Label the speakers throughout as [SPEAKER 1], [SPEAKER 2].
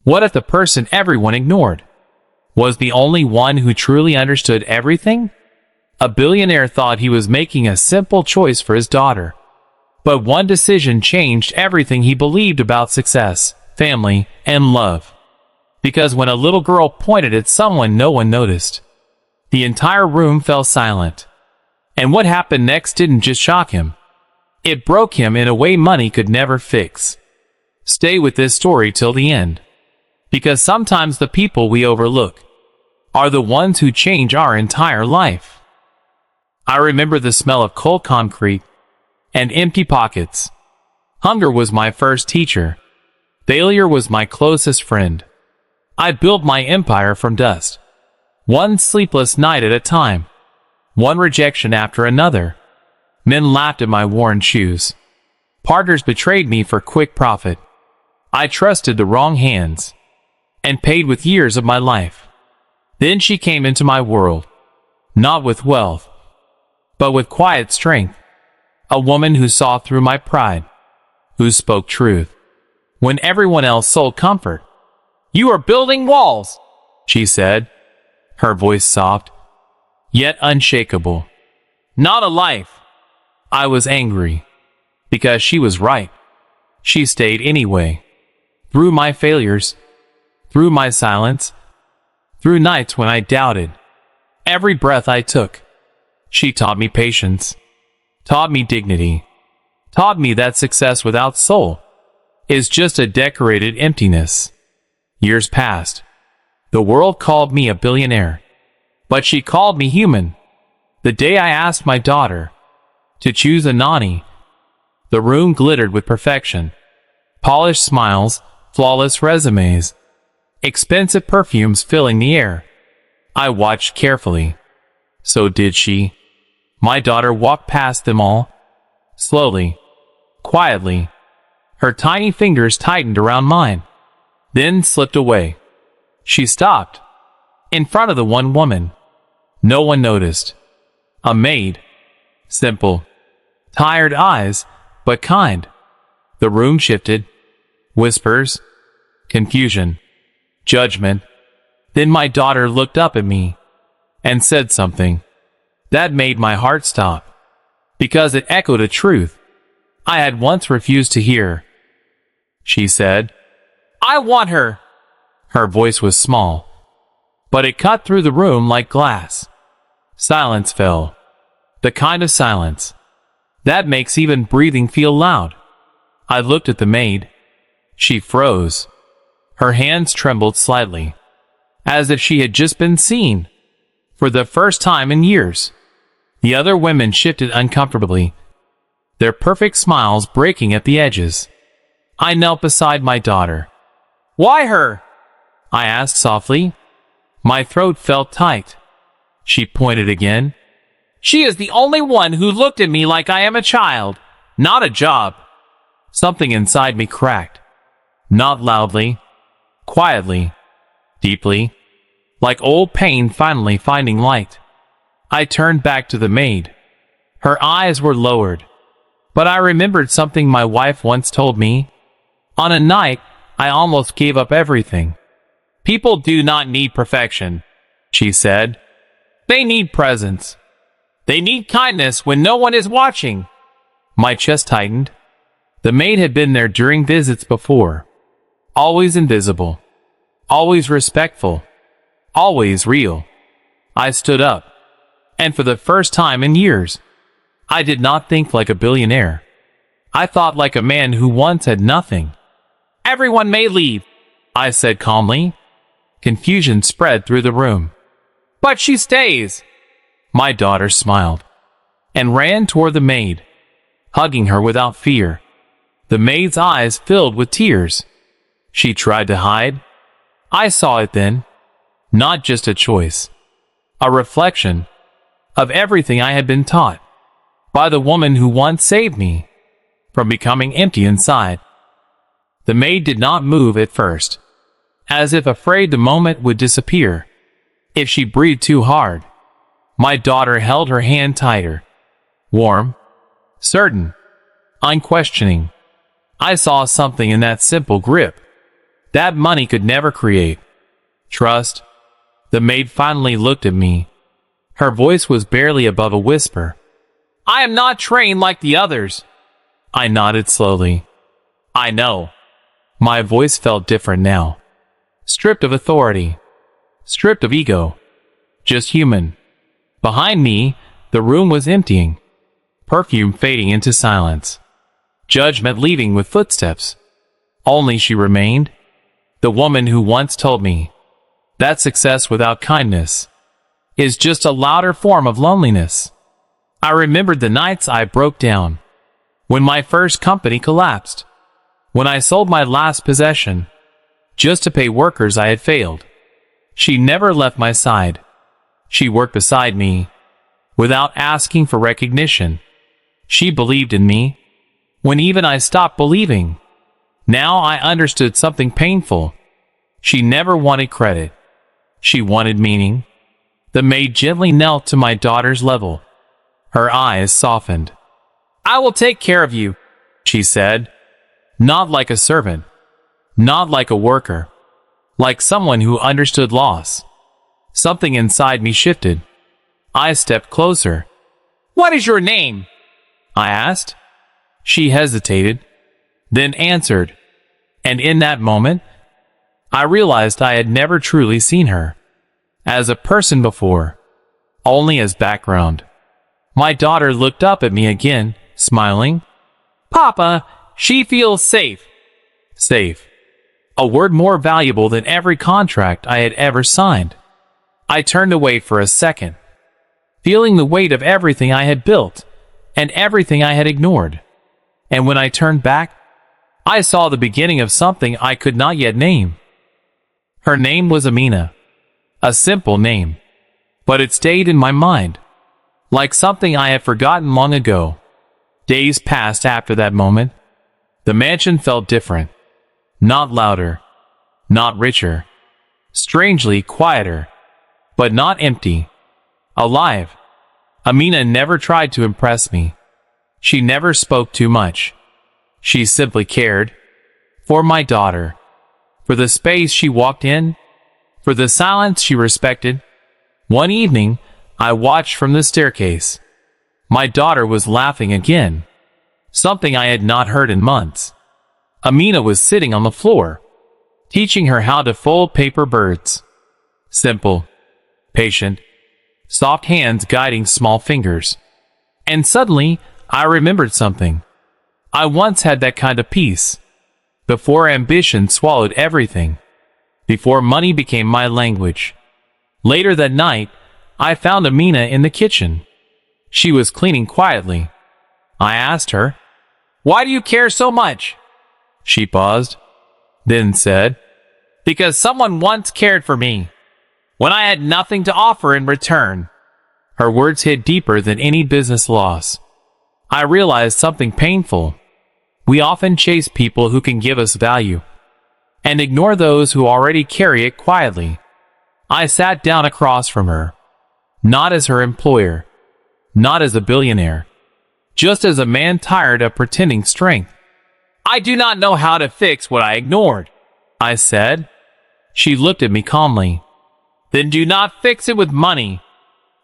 [SPEAKER 1] What if the person everyone ignored was the only one who truly understood everything? A billionaire thought he was making a simple choice for his daughter. But one decision changed everything he believed about success, family, and love. Because when a little girl pointed at someone no one noticed, the entire room fell silent. And what happened next didn't just shock him. It broke him in a way money could never fix. Stay with this story till the end. Because sometimes the people we overlook are the ones who change our entire life. I remember the smell of cold concrete and empty pockets. Hunger was my first teacher. Failure was my closest friend. I built my empire from dust. One sleepless night at a time. One rejection after another. Men laughed at my worn shoes. Partners betrayed me for quick profit. I trusted the wrong hands and paid with years of my life. Then she came into my world, not with wealth, but with quiet strength. A woman who saw through my pride, who spoke truth when everyone else sold comfort. "You are building walls," she said, her voice soft, yet unshakable. "Not a life." I was angry, because she was right. She stayed anyway. Through my failures, through my silence, through nights when I doubted, every breath I took, she taught me patience, taught me dignity, taught me that success without soul is just a decorated emptiness. Years passed. The world called me a billionaire, but she called me human. The day I asked my daughter to choose a nanny, the room glittered with perfection. Polished smiles, flawless resumes, expensive perfumes filling the air. I watched carefully. So did she. My daughter walked past them all, slowly, quietly. Her tiny fingers tightened around mine, then slipped away. She stopped, in front of the one woman no one noticed. A maid. Simple. Tired eyes, but kind. The room shifted. Whispers. Confusion. Judgment. Then my daughter looked up at me and said something that made my heart stop, because it echoed a truth I had once refused to hear. She said, "I want her." Her voice was small, but it cut through the room like glass. Silence fell. The kind of silence that makes even breathing feel loud. I looked at the maid. She froze. Her hands trembled slightly, as if she had just been seen for the first time in years. The other women shifted uncomfortably, their perfect smiles breaking at the edges. I knelt beside my daughter. "Why her?" I asked softly. My throat felt tight. She pointed again. "She is the only one who looked at me like I am a child, not a job." Something inside me cracked. Not loudly, quietly, deeply, like old pain finally finding light. I turned back to the maid. Her eyes were lowered, but I remembered something my wife once told me. On a night, I almost gave up everything. "People do not need perfection," she said. "They need presence. They need kindness when no one is watching." My chest tightened. The maid had been there during visits before. Always invisible. Always respectful. Always real. I stood up. And for the first time in years, I did not think like a billionaire. I thought like a man who once had nothing. "Everyone may leave," I said calmly. Confusion spread through the room. "But she stays." My daughter smiled and ran toward the maid, hugging her without fear. The maid's eyes filled with tears. She tried to hide. I saw it then. Not just a choice. A reflection of everything I had been taught by the woman who once saved me from becoming empty inside. The maid did not move at first, as if afraid the moment would disappear if she breathed too hard. My daughter held her hand tighter. Warm, certain, unquestioning. I saw something in that simple grip that money could never create. Trust. The maid finally looked at me. Her voice was barely above a whisper. I am not trained like the others. I nodded slowly. I know. My voice felt different now. Stripped of authority. Stripped of ego. Just human. Behind me, the room was emptying. Perfume fading into silence. Judgment leaving with footsteps. Only she remained. The woman who once told me that success without kindness is just a louder form of loneliness. I remembered the nights I broke down. When my first company collapsed. When I sold my last possession. Just to pay workers I had failed. She never left my side. She worked beside me. Without asking for recognition. She believed in me. When even I stopped believing. Now I understood something painful. She never wanted credit. She wanted meaning. The maid gently knelt to my daughter's level. Her eyes softened. I will take care of you, she said. Not like a servant. Not like a worker. Like someone who understood loss. Something inside me shifted. I stepped closer. What is your name? I asked. She hesitated, then answered. And in that moment, I realized I had never truly seen her as a person before, only as background. My daughter looked up at me again, smiling. Papa, she feels safe. Safe. A word more valuable than every contract I had ever signed. I turned away for a second, feeling the weight of everything I had built and everything I had ignored. And when I turned back, I saw the beginning of something I could not yet name. Her name was Amina. A simple name. But it stayed in my mind. Like something I had forgotten long ago. Days passed after that moment. The mansion felt different. Not louder. Not richer. Strangely quieter. But not empty. Alive. Amina never tried to impress me. She never spoke too much. She simply cared. For my daughter. For the space she walked in. For the silence she respected. One evening, I watched from the staircase. My daughter was laughing again. Something I had not heard in months. Amina was sitting on the floor, teaching her how to fold paper birds. Simple. Patient. Soft hands guiding small fingers. And suddenly, I remembered something. I once had that kind of peace. Before ambition swallowed everything. Before money became my language. Later that night, I found Amina in the kitchen. She was cleaning quietly. I asked her, "Why do you care so much?" She paused, then said, "Because someone once cared for me, when I had nothing to offer in return." Her words hit deeper than any business loss. I realized something painful. We often chase people who can give us value, and ignore those who already carry it quietly. I sat down across from her, not as her employer, not as a billionaire, just as a man tired of pretending strength. "I do not know how to fix what I ignored," I said. She looked at me calmly. "Then do not fix it with money."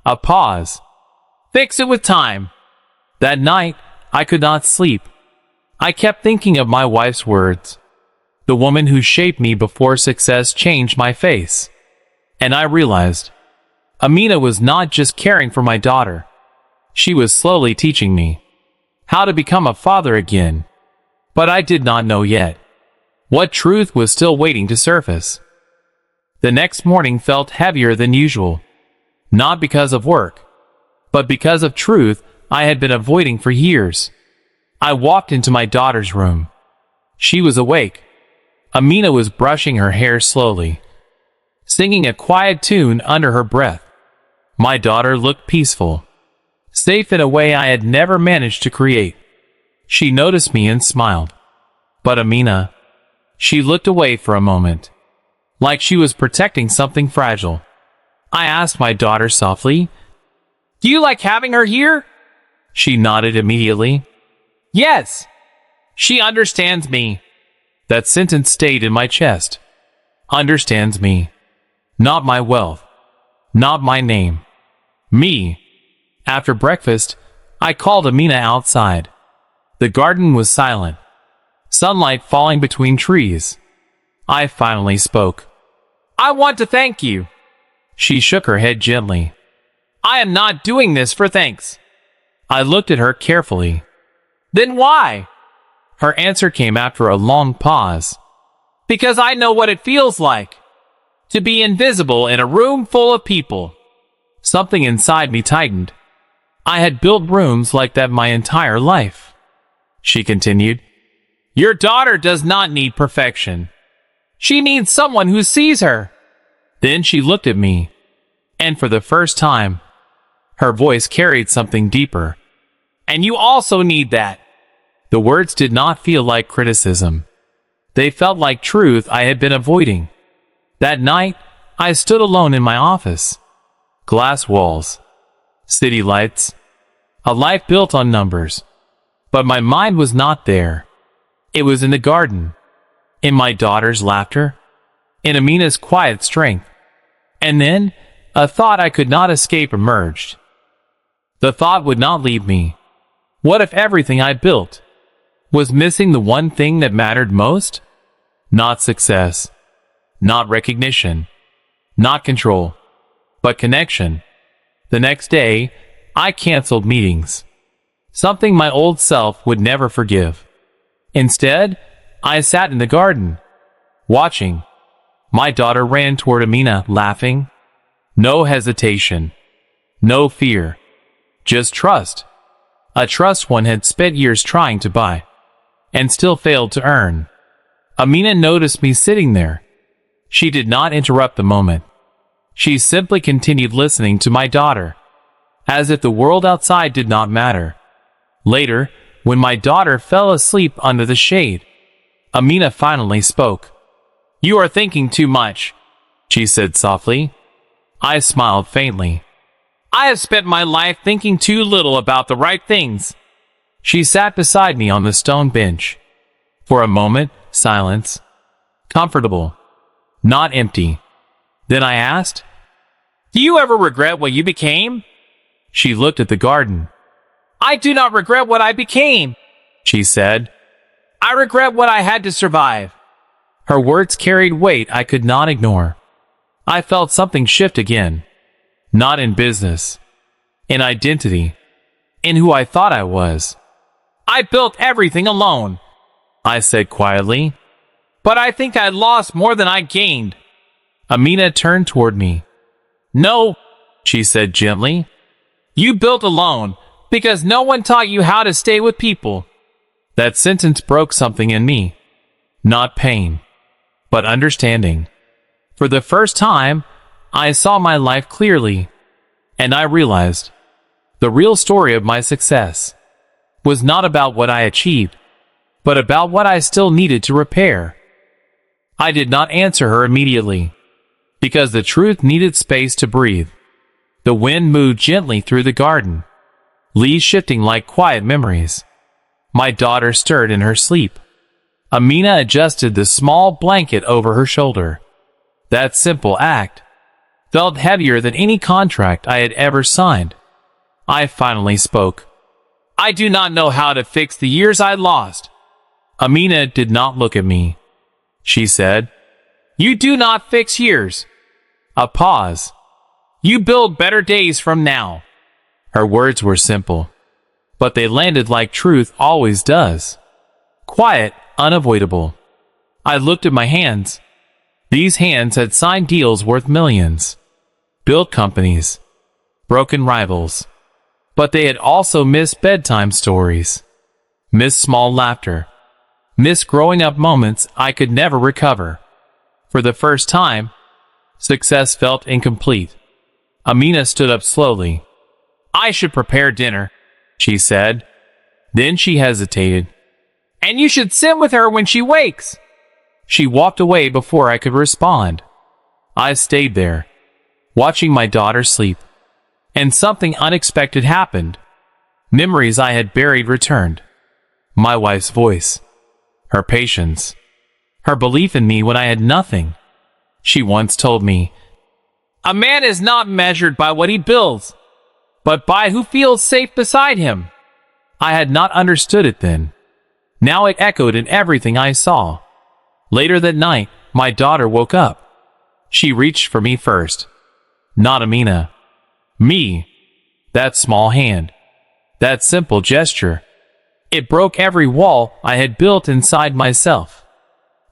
[SPEAKER 1] A pause. "Fix it with time." That night, I could not sleep. I kept thinking of my wife's words. The woman who shaped me before success changed my face. And I realized, Amina was not just caring for my daughter. She was slowly teaching me how to become a father again. But I did not know yet what truth was still waiting to surface. The next morning felt heavier than usual. Not because of work, but because of truth I had been avoiding for years. I walked into my daughter's room. She was awake. Amina was brushing her hair slowly, singing a quiet tune under her breath. My daughter looked peaceful, safe in a way I had never managed to create. She noticed me and smiled. But Amina, she looked away for a moment, like she was protecting something fragile. I asked my daughter softly, "Do you like having her here?" She nodded immediately. "Yes. She understands me." That sentence stayed in my chest. understands me. Not my wealth. Not my name. Me. After breakfast, I called Amina outside. The garden was silent. Sunlight falling between trees. I finally spoke. I want to thank you. She shook her head gently. I am not doing this for thanks. I looked at her carefully. Then why? Her answer came after a long pause. Because I know what it feels like to be invisible in a room full of people. Something inside me tightened. I had built rooms like that my entire life. She continued. Your daughter does not need perfection. She needs someone who sees her. Then she looked at me, and for the first time, her voice carried something deeper. And you also need that. The words did not feel like criticism. They felt like truth I had been avoiding. That night, I stood alone in my office. Glass walls, city lights, a life built on numbers. But my mind was not there. It was in the garden, in my daughter's laughter, in Amina's quiet strength. And then, a thought I could not escape emerged. The thought would not leave me. What if everything I built was missing the one thing that mattered most? Not success, not recognition, not control, but connection. The next day, I canceled meetings. Something my old self would never forgive. Instead, I sat in the garden, watching. My daughter ran toward Amina, laughing. No hesitation, no fear, just trust. A trust one had spent years trying to buy, and still failed to earn. Amina noticed me sitting there. She did not interrupt the moment. She simply continued listening to my daughter, as if the world outside did not matter. Later, when my daughter fell asleep under the shade, Amina finally spoke. You are thinking too much, she said softly. I smiled faintly. I have spent my life thinking too little about the right things. She sat beside me on the stone bench. For a moment, silence. Comfortable, not empty. Then I asked, do you ever regret what you became? She looked at the garden. I do not regret what I became, she said. I regret what I had to survive. Her words carried weight I could not ignore. I felt something shift again. Not in business, in identity, in who I thought I was. I built everything alone, I said quietly. But I think I lost more than I gained. Amina turned toward me. No, she said gently. You built alone because no one taught you how to stay with people. That sentence broke something in me. Not pain, but understanding. For the first time, I saw my life clearly, and I realized the real story of my success was not about what I achieved, but about what I still needed to repair. I did not answer her immediately, because the truth needed space to breathe. The wind moved gently through the garden, leaves shifting like quiet memories. My daughter stirred in her sleep. Amina adjusted the small blanket over her shoulder. That simple act felt heavier than any contract I had ever signed. I finally spoke. I do not know how to fix the years I lost. Amina did not look at me. She said, you do not fix years. A pause. You build better days from now. Her words were simple, but they landed like truth always does. Quiet, unavoidable. I looked at my hands. These hands had signed deals worth millions, built companies, broken rivals. But they had also missed bedtime stories, missed small laughter, missed growing up moments I could never recover. For the first time, success felt incomplete. Amina stood up slowly. I should prepare dinner, she said. Then she hesitated. And you should sit with her when she wakes. She walked away before I could respond. I stayed there, watching my daughter sleep. And something unexpected happened. Memories I had buried returned. My wife's voice, her patience, her belief in me when I had nothing. She once told me, "A man is not measured by what he builds, but by who feels safe beside him." I had not understood it then. Now it echoed in everything I saw. Later that night, my daughter woke up. She reached for me first. Not Amina. Me. That small hand. That simple gesture. It broke every wall I had built inside myself.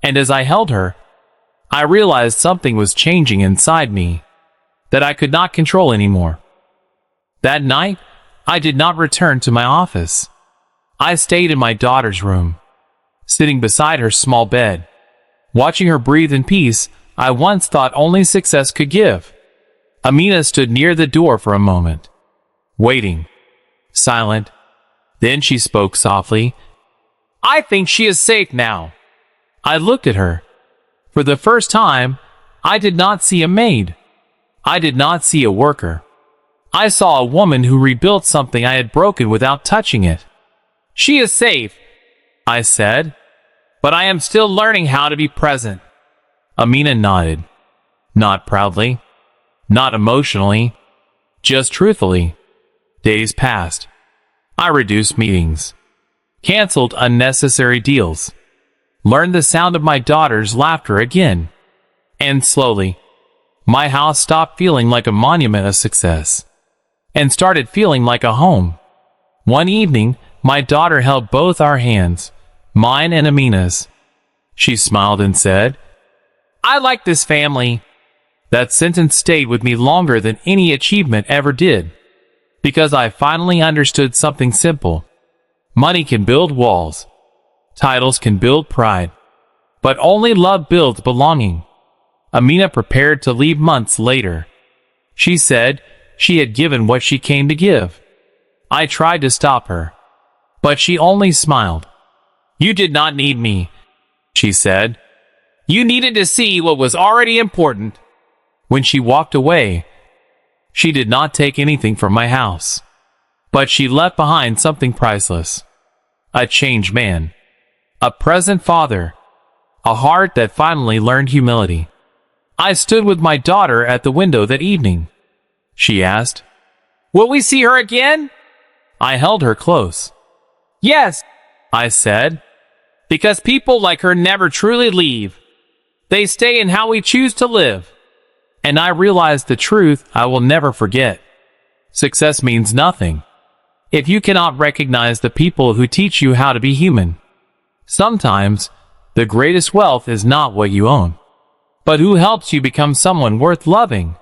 [SPEAKER 1] And as I held her, I realized something was changing inside me that I could not control anymore. That night, I did not return to my office. I stayed in my daughter's room, sitting beside her small bed, watching her breathe in peace I once thought only success could give. Amina stood near the door for a moment, waiting, silent. Then she spoke softly. "I think she is safe now." I looked at her. For the first time, I did not see a maid. I did not see a worker. I saw a woman who rebuilt something I had broken without touching it. "She is safe," I said, "but I am still learning how to be present." Amina nodded. Not proudly, not emotionally, just truthfully. Days passed. I reduced meetings, canceled unnecessary deals, learned the sound of my daughter's laughter again. And slowly, my house stopped feeling like a monument of success and started feeling like a home. One evening, my daughter held both our hands, mine and Amina's. She smiled and said, "I like this family." That sentence stayed with me longer than any achievement ever did, because I finally understood something simple. Money can build walls. Titles can build pride. But only love builds belonging. Amina prepared to leave months later. She said she had given what she came to give. I tried to stop her, but she only smiled. "You did not need me," she said. "You needed to see what was already important." When she walked away, she did not take anything from my house, but she left behind something priceless. A changed man, a present father, a heart that finally learned humility. I stood with my daughter at the window that evening. She asked, "Will we see her again?" I held her close. "Yes," I said, "because people like her never truly leave. They stay in how we choose to live." And I realized the truth I will never forget. Success means nothing if you cannot recognize the people who teach you how to be human. Sometimes, the greatest wealth is not what you own, but who helps you become someone worth loving.